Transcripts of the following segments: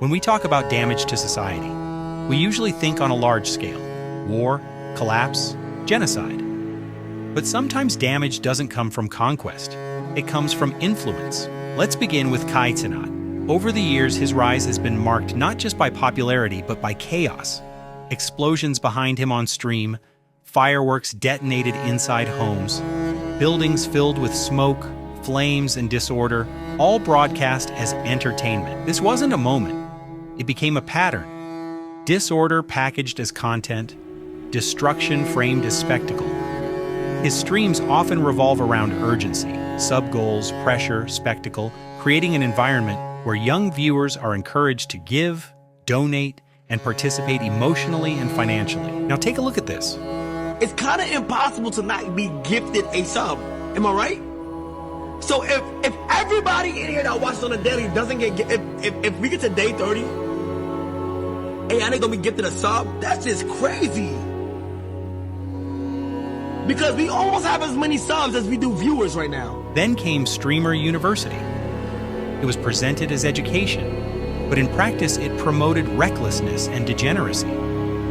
When we talk about damage to society, we usually think on a large scale: war, collapse, genocide. But sometimes damage doesn't come from conquest. It comes from influence. Let's begin with Kai Cenat. Over the years, his rise has been marked not just by popularity, but by chaos. Explosions behind him on stream, fireworks detonated inside homes, buildings filled with smoke, flames, and disorder, all broadcast as entertainment. This wasn't a moment. It became a pattern. Disorder packaged as content, destruction framed as spectacle. His streams often revolve around urgency, sub-goals, pressure, spectacle, creating an environment where young viewers are encouraged to give, donate, and participate emotionally and financially. Now take a look at this. It's kind of impossible to not be gifted a sub. Am I right? So if everybody in here that watches on a daily doesn't get, if we get to day 30, hey, I ain't gonna be gifted a sub, that's just crazy. Because we almost have as many subs as we do viewers right now. Then came Streamer University. It was presented as education, but in practice it promoted recklessness and degeneracy.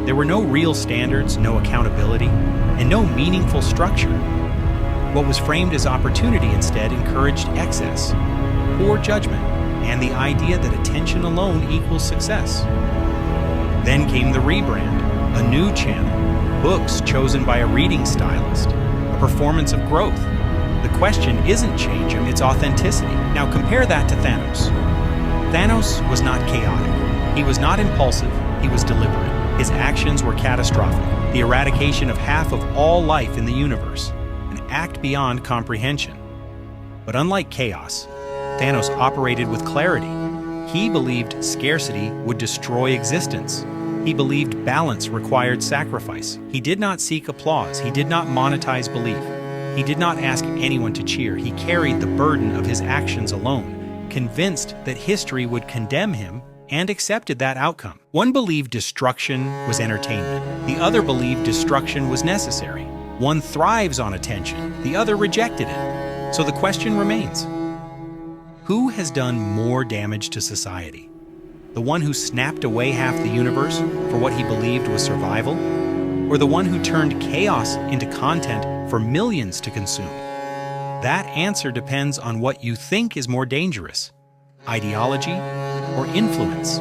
There were no real standards, no accountability, and no meaningful structure. What was framed as opportunity instead encouraged excess, poor judgment, and the idea that attention alone equals success. Then came the rebrand, a new channel, books chosen by a reading stylist, a performance of growth. The question isn't change, it's authenticity. Now compare that to Thanos. Thanos was not chaotic. He was not impulsive, he was deliberate. His actions were catastrophic, the eradication of half of all life in the universe, an act beyond comprehension. But unlike chaos, Thanos operated with clarity. He believed scarcity would destroy existence. He believed balance required sacrifice. He did not seek applause. He did not monetize belief. He did not ask anyone to cheer. He carried the burden of his actions alone, convinced that history would condemn him, and accepted that outcome. One believed destruction was entertainment. The other believed destruction was necessary. One thrives on attention. The other rejected it. So the question remains: who has done more damage to society? The one who snapped away half the universe for what he believed was survival? Or the one who turned chaos into content for millions to consume? That answer depends on what you think is more dangerous: ideology or influence.